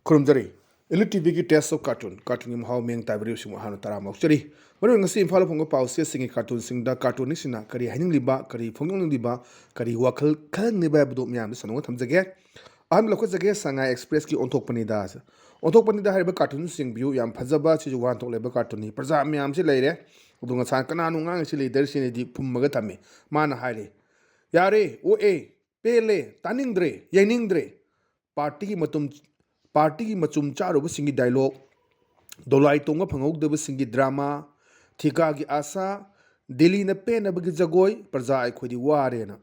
खुरुमजरी ELITETV की taste of cartoon महाव मेंग ताइबरी सिंह हानो तारा मौचरी मरु ngasi imphal phongo pause singi cartoon singda cartoon sina kari haining liba kari phongyong liba kari wakhal khang ni ba budu myam sanong thamjage aham lokho jage Shanghai Express ki onthok panida haiba cartoon sing view yam phajaba chi wan thok leba cartoon ni praja myam si leire udunga san kana nu ngang si leader sini di phummaga thame mana haire yare o e pele taningdre yeningdre party ki machum charu singi dialogue dolai tonga phangok singi drama thika gi asa Delhi na pe na bagi jagoi praja ai khodi ware na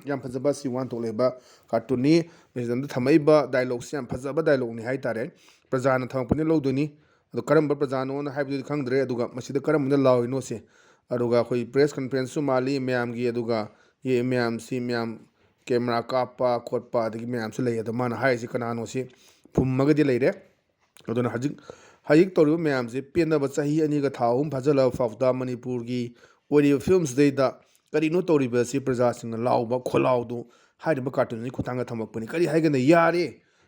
yam phajaba si wan to leba cartoon ni mesam thamai ba dialogue si yam phajaba dialogue ni hai tare praja na thangpani loduni adu karamba praja no na haibu khangdre aduga masida karam na lawino se aduga khoi press conference su mali myam gi aduga ye myam si myam camera kapa khotpa adagi myam su lei adu mana hai si kanano si phummaga di leire aduna hajik toru myam se pena ba chahi ani ga thawum phajala fawda Manipur gi audio films data kari no tori ba si praja sing lawba kholaw do haide ba cartoon ni khutanga thamak pani kari haiga na yare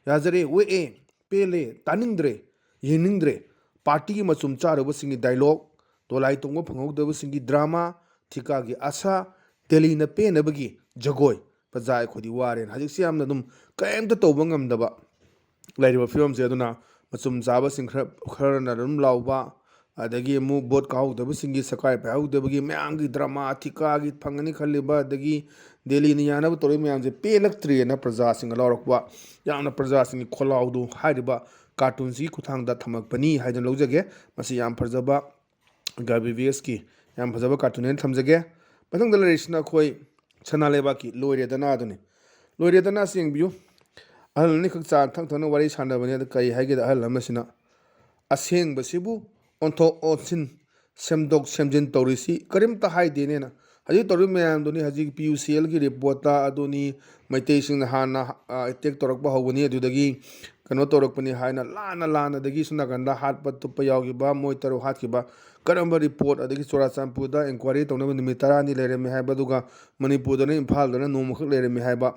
yazare we e pele taningdre yeningdre party gi machum charu ba singi dialogue tolai tongo phangok da ba singi drama thika gi asa Delhi na pe na bagi jagoi praja khodi ware hajik siam na dum kaem ta toba ngam da ba lairiba film se aduna machum jaba sing khara na rum lawba adagi mu bot kaw da singi sakai pa hu da bagi myam gi drama thika gi phangani khaliba adagi Delhi ni yana tori myam je pelak tri na praja sing lawrakwa yamna praja sing kholaw du hairiba cartoon si khuthang da thamak pani haidan lojage masi yam farjaba GBVS ki yam phajaba cartoon en thamjage pathang dal resna khoi chana leba ki loire dana aduni loire dana sing biu ahal ni khak cha thang thang wari sanda bani da kai haige da ahal amasina aseng basibu onto otsin semdok semjin torisi karim ta hai dene na haji toru myam doni haji PUCL gi report ta adoni maitei sing hana attack torak ba hobuni adudagi kano torak pani haina lana dagi suna ganda hat pat tu pa yawgi ba moi taru hat ki ba karamba report adagi chora champu da inquiry tawna nimi tarani lere me haiba duga Manipur da imphal da no mukhak lere me haiba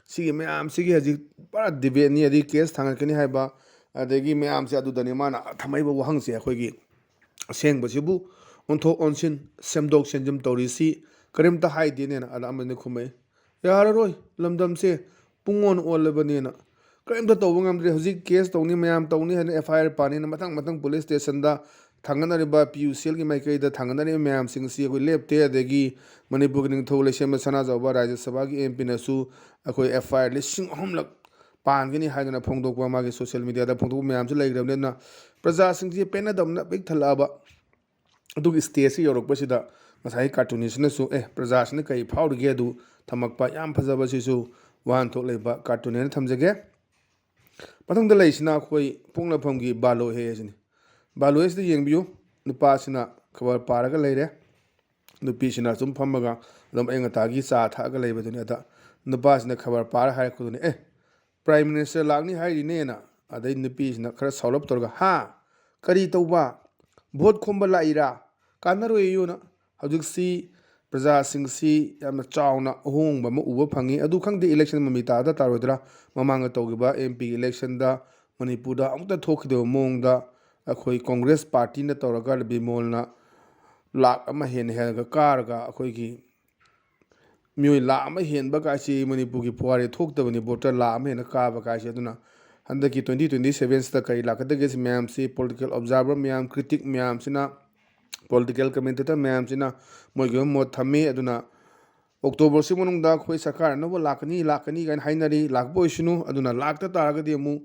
sigi myam sigi haji para debate ni adi case thangakani haiba adagi myam se adu dani mana thamai ba wahang se khoi gi aseng basibu onto onsin semdok senjum torisi karim ta hai dine na ala amane khumai yara roi lamdam se pungon olabani na karim ta tawang amre hojik case tawni myam tawni han FIR pani na matang police station da thangana ba PUCL gi maikai da thangana ni myam sing si ko lepte adagi Manipur ning thole sem sana jawba Rajya Sabha gi MP na su akoi FIR lising homlak pan gini haidana phongdokwa magi social media da phongdok myam su laigrabne na praja sing ji pena damna big thalaba adugi stage si yorok pasida masai cartoonist na su praja sine kai phawrige adu thamakpa yam phajaba si su wan thok leba cartoon ne thamjage pathang da laisina khoi pongla phamgi balo he sini balo es di yengbiu nupa sina khabar paraga leire nupi sina sum phamaga dum engata gi cha tha ga leiba duni ada nupa sina khabar para hai khuduni Prime Minister lagni hai ne na adai nupi sina khara saulap torga ha kari tawba vote khomba laira kanaro yuna hajik si praja sing si yamna chawna hongba ma uba phangi adu khangde election mamita da tarodra mamanga tawgiba MP election da Manipur da amta thokhido mong da akhoi Congress party na tawraga bimol na lak ama hen ga karga akhoi gi mioi la ama hen ba ka si Manipur gi puare thoktabani voter la ama hen ka ba ka si aduna handaki 2027 sta kai lakadage myam si political observer myam critic myam sina political commentator myam sina moigom mo thame aduna October si monung da khoi sakar no lakani gan hainari lakbo isunu aduna lakta taraga di mu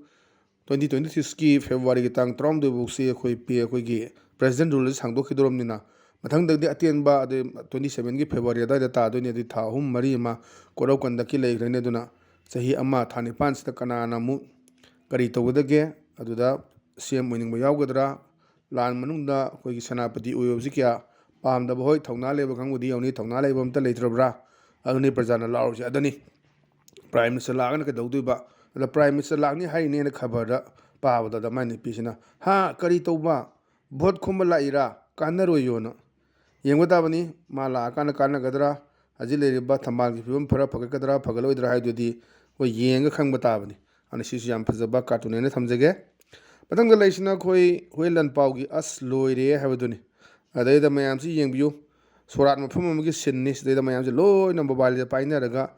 2026 ki February ki tang trom de buksi khoi pe khoi gi president rule sangdo khidorom nina mathang dagdi atien ba de 27 ki February da ta do ni di tha hum mari ma korau kan da ki lei rene duna sahi amma thani pan sta kana na mu kari tawdage aduda CM moining ba yawgadra lan manungda khoi sanapati oyobsi kya pamda boy thongna leba khangudi yawni thongna leba amta leitrabra aduni prajana lawsi adani Prime Minister lagana ka dawduba ada Prime Minister lagni hai ne na khabar da pawda da mani pisina ha kari tawba vote khomba laira kanaro yona yengwada bani mala kana gadra ajile riba thamal gi fim phara phagakadra phagaloidra haidudi ko yenga khangba tabani ani sisu yam phajaba cartoon ne thamjage ꯃꯊꯪꯗ ꯂꯩꯁꯤꯅ ꯑꯩꯈꯣꯏ ꯍꯨꯏꯂꯟ ꯄꯥꯎꯒꯤ ꯑꯁ ꯂꯣꯏꯔꯦ ꯍꯥꯏꯕꯗꯨꯅꯤ ꯑꯗꯩꯗ ꯃꯌꯥꯝꯁꯤ ꯌꯦꯡꯕꯤꯌꯨ ꯁꯣꯔꯥꯠ ꯃꯐꯝ ꯑꯃꯒꯤ ꯁꯤꯟꯅꯤ ꯁꯤꯗꯩꯗ ꯃꯌꯥꯝꯁꯦ ꯂꯣꯏꯅ ꯃꯣꯕꯥꯏꯜꯁꯦ ꯄꯥꯏꯅꯔꯒ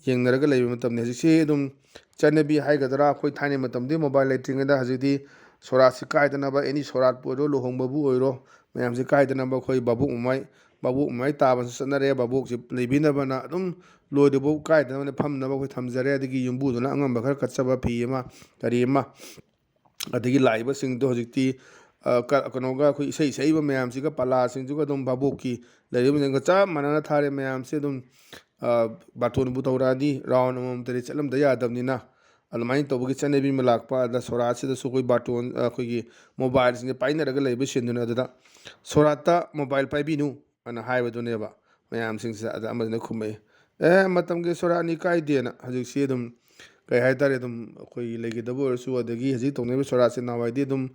ꯌꯦꯡꯅꯔꯒ ꯂꯩꯕ ꯃꯇꯝꯅꯤ ꯍꯧꯖꯤꯛꯁꯤ ꯑꯗꯨꯝ ꯆꯠꯅꯕꯤ ꯍꯥꯏꯒꯗ꯭ꯔꯥ ꯑꯩꯈꯣꯏ ꯊꯥꯏꯅ ꯃꯇꯝꯗꯤ ꯃꯣꯕꯥꯏꯜ ꯂꯩꯇ꯭ꯔꯤꯉꯩꯗ ꯍꯧꯖꯤꯛꯇꯤ ꯁꯣꯔꯥꯠꯁꯤ ꯀꯥꯏꯗꯅꯕ ꯑꯦꯅꯤ ꯁꯣꯔꯥꯠꯄꯨ ꯑꯣꯏꯔꯣ ꯂꯨꯍꯣꯡꯕꯕꯨ ꯑꯣꯏꯔꯣ ꯃꯌꯥꯝꯁꯤ ꯀꯥꯏꯗꯅꯕ ꯑꯩꯈꯣꯏ ꯕꯥꯕꯣꯛ ꯃꯃꯥꯏ ꯇꯥꯕꯁꯨ ꯆꯠꯅꯔꯦ ꯕꯥꯕꯣꯛꯁꯤ ꯂꯩꯕꯤꯅꯕꯅ ꯑꯗꯨꯝ ꯂꯣꯏꯗ꯭ꯔꯤꯐꯥꯎ ꯀꯥꯏꯗꯅꯕ ꯐꯝꯅꯕ ꯑꯩꯈꯣꯏ ꯊꯝꯖꯔꯦ ꯑꯗꯒꯤ ꯌꯨꯝꯕꯨꯗꯨꯅ ꯑꯉꯝꯕ ꯈꯔ ꯀꯠꯆꯕ ꯐꯤ ꯑꯃ ꯀꯔꯤ ꯑꯃ ꯑꯗꯒꯤ ꯂꯥꯛꯏꯕꯁꯤꯡꯗꯣ ꯍꯧꯖꯤꯛꯇꯤ ꯀꯩꯅꯣꯒ ꯑꯩꯈꯣꯏ ꯏꯁꯩ ꯁꯛꯏꯕ ꯃꯌꯥꯝꯁꯤꯒ ꯄꯂꯥꯁꯤꯡꯁꯤꯒ ꯑꯗꯨꯝ ꯚꯥꯕꯣꯛꯀꯤ ꯂꯩꯔꯤꯕꯁꯤꯡꯒ ꯆꯞ ꯃꯥꯟꯅꯅ ꯊꯥꯔꯦ ꯃꯌꯥꯝꯁꯦ ꯑꯗꯨꯝ ꯕꯥꯇꯣꯟꯕꯨ ꯇꯧꯔꯛꯑꯗꯤ ꯔꯥꯎꯟ ꯑꯃꯃꯝꯇꯗꯤ ꯆꯠꯂꯝꯗ ꯌꯥꯗꯕꯅꯤꯅ ꯑꯗꯨꯃꯥꯏꯅ ꯇꯧꯕꯒꯤ ꯆꯠꯅꯕꯤ ꯑꯃ ꯂꯥꯛꯄ ꯑꯗ ꯁꯣꯔꯥꯠꯁꯤꯗꯁꯨ ꯑꯩꯈꯣꯏ ꯕꯥꯇꯣꯟ ꯑꯩꯈꯣꯏꯒꯤ ꯃꯣꯕꯥꯏꯜꯁꯤꯡꯁꯦ ꯄꯥꯏꯅꯔꯒ ꯂꯩꯕ ꯁꯤꯟꯗꯨꯅ ꯑꯗꯨꯗ ꯁꯣꯔꯥꯠꯇ ꯃꯣꯕꯥꯏꯜ ꯄꯥꯏꯕꯤꯅꯨ ꯑꯅ ꯍꯥꯏꯕꯗꯨꯅꯦꯕ ꯃꯌꯥꯝꯁꯤꯡꯁꯤꯗ ꯑꯗ ꯑꯃꯗꯨꯅ ꯈꯨꯝꯃꯛꯏ ꯃꯇꯝꯒꯤ ꯁꯣꯔꯥꯠꯅꯤ ꯀꯥꯏꯗꯦꯅ ꯍꯧꯖꯤꯛꯁꯤ ꯑꯗꯨꯝ ꯀꯩ ꯍꯥꯏꯇꯥꯔꯦ ꯑꯗꯨꯝ ꯑꯩꯈꯣꯏꯒꯤ ꯂꯩꯒꯗꯕ ꯑꯣꯏꯔꯁꯨ ꯑꯗꯒꯤ ꯍꯧꯖꯤꯛ ꯇꯧꯅꯔꯤꯕ ꯁꯣꯔꯥꯠꯁꯦ ꯅꯍꯥꯟꯋꯥꯏꯗꯤ ꯑꯗꯨꯝ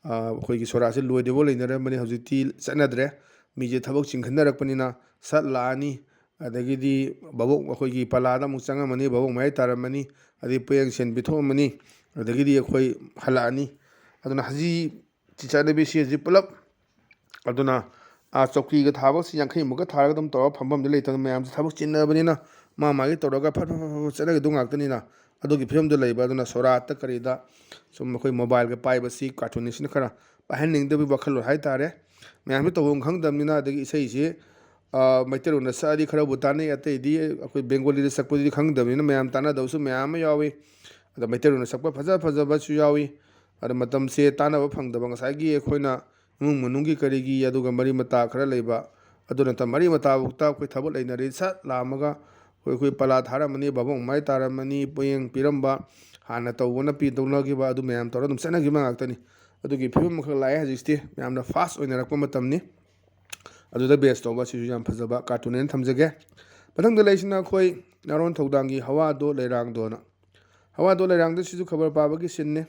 ꯑꯩꯈꯣꯏꯒꯤ ꯁꯣꯔꯥꯠꯁꯦ ꯂꯣꯏꯗ꯭ꯔꯤꯐꯥꯎ ꯂꯩꯅꯔꯝꯕꯅꯤ ꯍꯧꯖꯤꯛꯇꯤ ꯆꯠꯅꯗ꯭ꯔꯦ ꯃꯤꯁꯦ ꯊꯕꯛ ꯆꯤꯟꯈꯠꯅꯔꯛꯄꯅꯤ나 ꯁꯠ ꯂꯥꯛꯑꯅꯤ ꯑꯗꯒꯤꯗꯤ ꯕꯥꯕꯣꯛ ꯑꯩꯈꯣꯏꯒꯤ ꯄꯂꯥꯗ ꯑꯃꯨꯛ ꯆꯪꯉꯝꯃꯅꯤ ꯕꯥꯕꯣꯛ ꯃꯌꯥꯏ ꯇꯥꯔꯝꯃꯅꯤ ꯑꯗꯩ ꯄꯣꯌꯦꯡ ꯁꯦꯟ ꯄꯤꯊꯣꯛꯑꯝꯃꯅꯤ ꯑꯗꯒꯤꯗꯤ ꯑꯩꯈꯣꯏ ꯍꯜꯂꯛꯑꯅꯤ ꯑꯗꯨꯅ ꯍꯧꯖꯤꯛ ꯆꯠꯅꯕꯤꯁꯤ ꯍꯧꯖꯤꯛ ꯄꯨꯂꯞ ꯑꯗꯨꯅ ꯆꯧꯀ꯭ꯔꯤꯒ ꯊꯥꯕꯁꯤ ꯌꯥꯡꯈꯩꯃꯨꯛꯀ ꯊꯥꯔꯒ ꯑꯗꯨꯝ ꯇꯧꯔꯒ ꯐꯝꯐꯝꯗꯤ ꯂꯩꯇꯕꯅ ꯃꯌꯥꯝꯁꯦ ꯊꯕꯛ ꯆꯤꯟꯅꯕꯅꯤꯅ ꯃꯥꯒꯤ ꯇꯧꯔꯒ ꯐꯠ ꯐꯠ ꯐꯠ ꯆꯠꯅꯒꯗꯧ ꯉꯥꯛꯇꯅꯤꯅ ꯑꯗꯨꯒꯤ ꯐꯤꯕꯝꯗ ꯂꯩꯕ ꯑꯗꯨꯅ ꯁꯣꯔꯥꯠꯇ ꯀꯔꯤꯗ ꯁꯨꯝ ꯑꯩꯈꯣꯏ ꯃꯣꯕꯥꯏꯜꯒ ꯄꯥꯏꯕꯁꯤ ꯀꯥꯔꯇꯨꯅꯤꯁꯤꯅ ꯈꯔ ꯄꯥꯏꯍꯟꯅꯤꯡꯗꯕꯒꯤ ꯋꯥꯈꯜꯂꯣꯟ ꯍꯥꯏꯇꯥꯔꯦ ꯃꯌꯥꯝꯁꯦ ꯇꯧꯐꯝ ꯈꯪꯗꯕꯅꯤꯅ ꯑꯗꯒꯤ ꯏꯁꯩꯁꯤ ꯃꯩꯇꯩꯔꯣꯟꯗ ꯁꯛꯑꯗꯤ ꯈꯔꯕꯨ ꯇꯥꯟꯅꯩ ꯑꯇꯩꯗꯤ ꯑꯩꯈꯣই ꯕꯦꯡꯒꯣꯂꯤꯗ ꯁꯛꯄꯗꯨꯗꯤ ꯈꯪꯗꯕꯅꯤꯅ ꯃꯌꯥꯝ ꯇꯥꯟꯅꯗꯕꯁꯨ ꯃꯌꯥꯝ ꯑꯃ ꯌꯥꯎꯏ ꯑꯗ ꯃꯩꯇꯩꯔꯣꯟꯗ ꯁꯛꯄ ꯐꯖꯕꯁꯨ ꯌꯥꯎꯏ ꯑꯗ ꯃꯇꯝꯁꯦ ꯇꯥꯟꯅꯕ ꯐꯪꯗꯕ ꯉꯁꯥꯏꯒꯤ ꯑꯩꯈꯣꯏꯅ ꯏꯃꯨꯡ ꯃꯅꯨꯡꯒꯤ ꯀꯔꯤꯒꯤ ꯑꯗꯨꯒ ꯃꯔꯤ ꯃꯇꯥ ꯈꯔ ꯂꯩꯕ ꯑꯗꯨ ꯅꯠꯇꯕ ꯃꯔꯤ ꯃꯇꯥꯕꯨꯛꯇ ꯑꯩꯈꯣꯏ ꯊꯕꯛ ꯂꯩꯅꯔꯤ ꯁꯠ ꯂꯥꯝꯃꯒ ꯑꯩꯈꯣꯏ ꯄꯂꯥ ꯊꯥꯔꯝꯃꯅꯤ ꯕꯥꯕꯣꯛ ꯃꯃꯥꯏ ꯇꯥꯔꯝꯃꯅꯤ ꯄꯣꯌꯦꯡ ꯄꯤꯔꯝꯕ ꯍꯥꯟꯅ ꯇꯧꯕꯅ ꯇꯧꯅꯈꯤꯕ ꯑꯗꯨ ꯃꯌꯥꯝ ꯇꯧꯔꯒ ꯑꯗꯨꯝ ꯆꯠꯅꯈꯤꯕ ꯉꯥꯛꯇꯅꯤ ꯑꯗꯨꯒꯤ ꯐꯤꯕꯝ ꯑꯃꯈꯛ ꯂꯥꯛꯑꯦ ꯍꯧꯖꯤꯛꯇꯤ ꯌꯥꯝꯅ ꯐꯥꯁ ꯑꯣꯏꯅꯔꯛꯄ ꯃꯇꯝꯅꯤ ꯑꯗꯨꯗ ꯕꯦꯁ ꯇꯧꯕ ꯁꯤꯁꯨ ꯌꯥꯝ ꯐꯖꯕ ꯀꯥꯔꯇꯨꯟ ꯍꯥꯏꯅ ꯊꯝꯖꯒꯦ ꯃꯊꯪꯗ ꯂꯩꯁꯤꯅ ꯑꯩꯈꯣꯏ ꯅꯥꯔꯣꯟ ꯊꯧꯗꯥꯡꯒꯤ ꯍꯋꯥꯗꯣ ꯂꯩꯔꯥꯡꯗꯣꯅ ꯍꯋꯥꯗꯣ ꯂꯩꯔꯥꯡꯗ ꯁꯤꯁꯨ ꯈꯕꯔ ꯄꯥꯕꯒꯤ ꯁꯤꯟꯅꯤ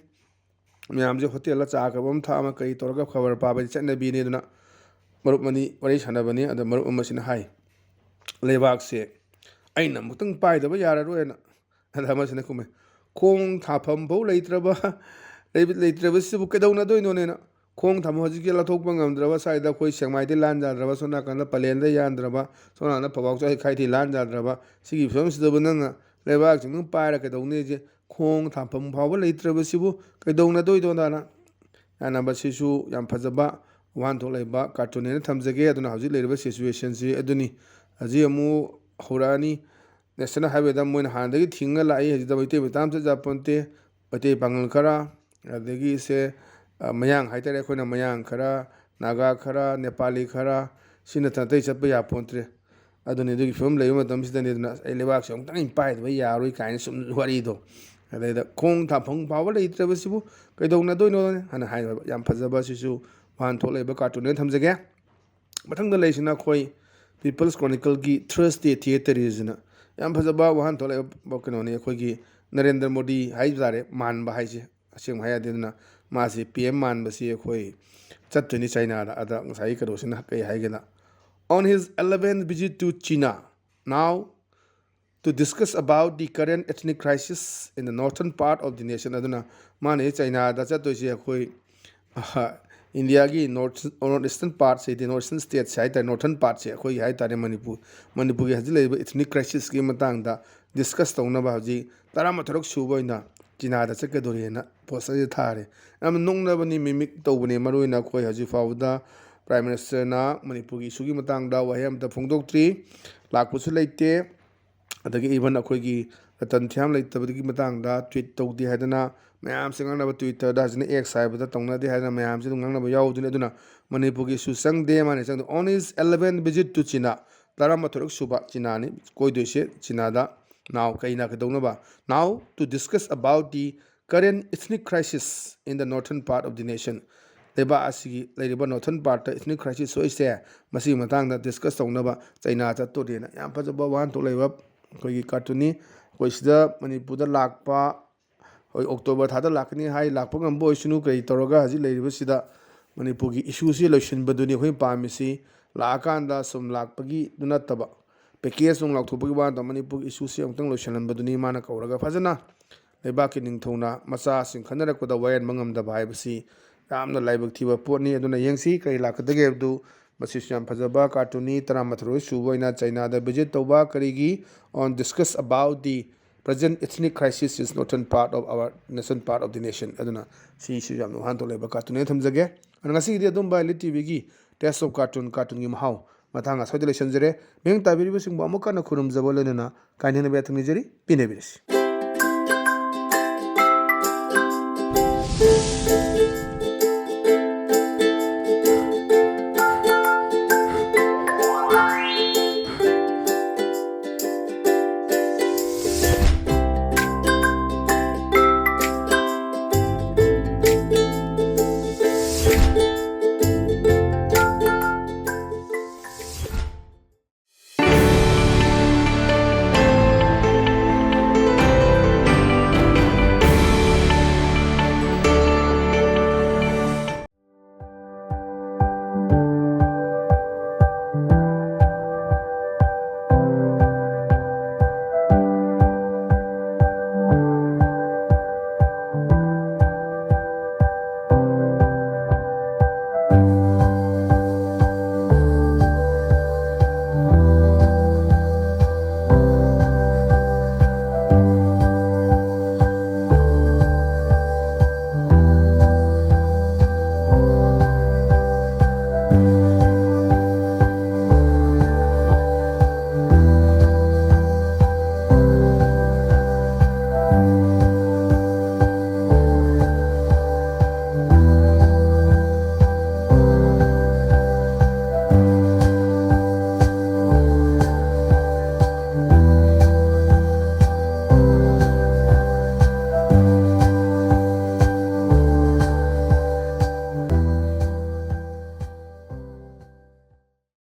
ꯃꯌꯥꯝꯁꯦ ꯍꯣꯇꯦꯜꯗ ꯆꯥ ꯀꯕ ꯑꯃ ꯊꯛ ꯑꯃ ꯀꯔꯤ ꯇꯧꯔꯒ ꯈꯕꯔ ꯄꯥꯕꯗꯤ ꯆꯠꯅꯕꯤꯅꯤ ꯑꯗꯨꯅ ꯃꯔꯨꯞ ꯑꯅꯤ ꯋꯥꯔꯤ ꯁꯥꯟꯅꯕꯅꯤ ꯑꯗ ꯃꯔꯨꯞ ꯑꯃꯁꯤꯅ ꯍꯥꯏ ꯂꯩꯕꯥꯛꯁꯦ ꯑꯩꯅ ꯑꯃꯨꯛꯇꯪ ꯄꯥꯏꯗꯕ ꯌꯥꯔꯔꯣꯏꯅ ꯑꯗ ꯑꯃꯁꯤꯅ ꯈꯨꯝꯃꯦ ꯈꯣꯡ ꯊꯥꯐꯝ ꯐꯥꯎ ꯂꯩꯇ꯭ꯔꯕꯁꯤꯕꯨ ꯀꯩꯗꯧꯅꯗꯣꯏꯅꯣꯅꯦꯅ ꯈꯣꯡ ꯊꯝꯕ ꯍꯧꯖꯤꯛꯀꯤ ꯂꯧꯊꯣꯛꯄ ꯉꯝꯗ꯭ꯔꯕ ꯁ꯭ꯋꯥꯏꯗ ꯑꯩꯈꯣꯏ ꯁꯦꯛꯃꯥꯏꯗꯤ ꯂꯥꯟ ꯌꯥꯗ꯭ꯔꯕ ꯁꯣꯝ ꯅꯥꯀꯟꯗ ꯄꯂꯦꯟꯗ ꯌꯥꯟꯗ꯭ꯔꯕ ꯁꯣꯝ ꯅꯥꯀꯟꯗ ꯐꯧꯕꯥꯛꯆꯥꯏ ꯈꯥꯏꯊꯤ ꯂꯥꯟ ꯌꯥꯗ꯭ꯔꯕ ꯁꯤꯒꯤ ꯐꯤꯕꯝꯁꯤꯗꯕꯨ ꯅꯪꯅ ꯂꯩꯕꯥꯛꯁꯤꯡꯗꯨ ꯄꯥꯏꯔ ꯀꯩꯗꯧꯅꯤꯁꯦ ꯈꯣꯡ ꯊꯥꯐꯝ ꯐꯥꯎꯕ ꯂꯩꯇ꯭ꯔꯕꯁꯤꯕꯨ ꯀꯩꯗꯧꯅꯗꯣꯏꯗꯣꯅ ꯌꯥꯅꯕꯁꯤꯁꯨ ꯌꯥꯝ ꯐꯖꯕ ꯋꯥꯍꯟꯊꯣꯛ ꯂꯩꯕ ꯀꯥꯔꯇꯨꯟꯅꯦꯅ ꯊꯝꯖꯒꯦ ꯑꯗꯨꯅ ꯍꯧꯖꯤꯛ ꯂꯩꯔꯤꯕ ꯁꯤꯆꯨꯋꯦꯁꯟꯁꯤ ꯑꯗꯨꯅꯤ ꯍꯧꯖꯤꯛ ꯑꯃꯨꯛ ꯍꯧꯔꯛꯑꯅꯤ ꯅꯦꯁꯅꯦꯜ ꯍꯥꯏꯋꯦꯗ ꯃꯣꯏꯅ ꯍꯥꯟꯅꯗꯒꯤ ꯊꯤꯡꯉ ꯂꯥꯛꯏ ꯍꯧꯖꯤꯛꯇ ꯃꯩꯇꯩ ꯃꯆꯥ ꯑꯃ ꯆꯠꯄꯣꯟꯇꯦ ꯃꯩꯇꯩ ꯄꯥꯉꯜ ꯈꯔ ꯑꯗꯒꯤ ꯃꯌꯥꯡ ꯍꯥꯏꯇꯥꯔꯦ ꯑꯩꯈꯣꯏꯅ ꯃꯌꯥꯡ ꯈꯔ ꯅꯥꯒꯥ ꯈꯔ ꯅꯦꯄꯥꯂꯤ ꯈꯔ ꯁꯤ ꯅꯠꯇꯅ ꯑꯇꯩ ꯆꯠꯄ ꯌꯥꯄꯣꯟꯇ꯭ꯔꯦ ꯑꯗꯨꯅꯤ ꯑꯗꯨꯒꯤ ꯐꯤꯕꯝ ꯂꯩꯕ ꯃꯇꯝꯁꯤꯗꯅꯤ ꯑꯗꯨꯅ ꯑꯩ ꯂꯩꯕꯥꯛꯁꯦ ꯑꯃꯨꯛꯇꯪ ꯑꯩ ꯄꯥꯏꯗꯕ ꯌꯥꯔꯣꯏ ꯀꯥꯏꯅ ꯁꯨꯝ ꯋꯥꯔꯤꯗꯣ ꯑꯗꯩꯗ ꯈꯣꯡ ꯊꯥꯐꯝ ꯐꯥꯎꯕ ꯂꯩꯇ꯭ꯔꯕꯁꯤꯕꯨ ꯀꯩꯗꯧꯅꯗꯣꯏꯅꯣ ꯍꯥꯏꯅ ꯍꯥꯏꯕ ꯌꯥꯝ ꯐꯖꯕ ꯁꯤꯁꯨ ꯋꯥꯍꯟꯊꯣꯛ ꯂꯩꯕ ꯀꯥꯔꯇꯨꯟ ꯊꯝꯖꯒꯦ ꯃꯊꯪꯗ ꯂꯩꯁꯤꯅ ꯑꯩꯈꯣꯏ ꯄꯤꯄꯜꯁ ꯀ꯭ꯔꯣꯅꯤꯀꯜꯒꯤ ꯊ꯭ꯔꯁꯗꯦ ꯊꯤꯌꯦꯇꯔꯤꯁꯤꯅ ꯌꯥꯝ ꯐꯖꯕ ꯋꯥꯍꯟꯊꯣꯛ ꯂꯩꯕ ꯀꯩꯅꯣꯅꯤ ꯑꯩꯈꯣꯏꯒꯤ ꯅꯔꯦꯟꯗ꯭ꯔ ꯃꯣꯗꯤ ꯍꯥꯏꯕ ꯇꯥꯔꯦ ꯃꯥꯟꯕ ꯍꯥꯏꯁꯦ ꯑꯁꯦꯡꯕ ꯍꯥꯏ ꯌꯥꯗꯦ ꯑꯗꯨꯅ ꯃꯥꯁꯤ PM ꯃꯥꯟꯕꯁꯤ ꯑꯩꯈꯣই ꯆꯠꯇꯣꯏꯅꯤ ꯆꯩꯅꯥꯗ ꯑꯗ ꯉꯁꯥꯏꯒꯤ ꯀꯩꯅꯣꯁꯤꯅ ꯀꯩ ꯍꯥꯏꯒꯦꯅ on his 11th visit to China now to discuss about the current ethnic crisis in the northern part of the nation aduna mane China da chattoise akhoi India gi north eastern part se the northern state sai ta northern part se akhoi hai tare Manipur gi hajil leba ethnic crisis gi matang da discuss tawna ba haji tarama tharok suboina China da chakadori na posa ji thare am nongna bani mimic tawbane maroina khoi haji fawda Prime Minister na Manipur gi issue gi matang da waham ta phongdoktri lakpusu leite adagi even akhoi ratan thiam leitabagi matangda tweet tawdi hadana mayam singanaba Twitter da hajina X haibada tawna de hadana mayam sin ngangnaba yawduni aduna Manipur gi susang de mane sang on his 11th visit to China tarama thorok suba China ni koidoise China da now kaina kadonaba now to discuss about the current ethnic crisis in the northern part of the nation leba asigi leriba northern part ethnic crisis soise masi matangda discuss tawnaba China chatto de na yam fajaba wan to leba ꯑꯩꯈꯣꯏꯒꯤ ꯀꯥꯔꯇꯨꯟꯅꯤ ꯑꯩꯈꯣꯏ ꯁꯤꯗ ꯃꯅꯤꯄꯨꯔꯗ ꯂꯥꯛꯄ ꯍꯣꯏ October ꯊꯥꯗ ꯂꯥꯛꯀꯅꯤ ꯍꯥꯏ ꯂꯥꯛꯄ ꯉꯝꯕ ꯑꯣꯏꯁꯅꯨ ꯀꯔꯤ ꯇꯧꯔꯒ ꯍꯧꯖꯤꯛ ꯂꯩꯔꯤꯕꯁꯤꯗ ꯃꯅꯤꯄꯨꯔꯒꯤ ꯏꯁꯨꯁꯤ ꯂꯣꯏꯁꯤꯟꯕꯗꯨꯅꯤ ꯑꯩꯈꯣꯏꯅ ꯄꯥꯝꯃꯤꯁꯤ ꯂꯥꯛꯑꯀꯥꯟꯗ ꯁꯨꯝ ꯂꯥꯛꯄꯒꯤꯗꯨ ꯅꯠꯇꯕ ꯄꯦꯀꯦꯖ ꯅꯨꯡ ꯂꯥꯎꯊꯣꯛꯄꯒꯤ ꯋꯥ ꯅꯠꯇꯕ ꯃꯅꯤꯄꯨꯔꯒꯤ ꯏꯁꯨꯁꯤ ꯑꯃꯨꯛꯇꯪ ꯂꯣꯏꯁꯤꯜꯍꯟꯕꯗꯨꯅꯤ ꯃꯥꯅ ꯀꯧꯔꯒ ꯐꯖꯅ ꯂꯩꯕꯥꯛꯀꯤ ꯅꯤꯡꯊꯧꯅ ꯃꯆꯥꯁꯤꯡ ꯈꯟꯅꯔꯛꯄꯗ ꯋꯥꯌꯦꯟꯕ ꯉꯝꯗꯕ ꯍꯥꯏꯕꯁꯤ ꯌꯥꯝꯅ ꯂꯥꯏꯕꯛ ꯊꯤꯕ ꯄꯣꯠꯅꯤ ꯑꯗꯨꯅ ꯌꯦꯡꯁꯤ ꯀꯔꯤ ꯂꯥꯛꯀꯗꯒꯦ ꯍꯥꯏꯕꯗꯨ ꯃꯁꯤꯁꯨ ꯌꯥꯝ ꯐꯖꯕ ꯀꯥꯔꯇꯨꯟꯅꯤ 18 ꯁꯨꯕ ꯑꯣꯏꯅ ꯆꯩꯅꯥꯗ ꯚꯤꯖꯤꯠ ꯇꯧꯕ ꯀꯔꯤꯒꯤ on discuss about the present ethnic crisis is northern part of our nation part of the nation aduna sisu yam no hanto leba cartoon ne thamjage ana ngasi di adum ba Elite TV gi test of cartoon gi mahau mathanga soidele sanjare meng tabiri bising ba amuka na khurum jabo lenana kainene be thangni jeri pine birisi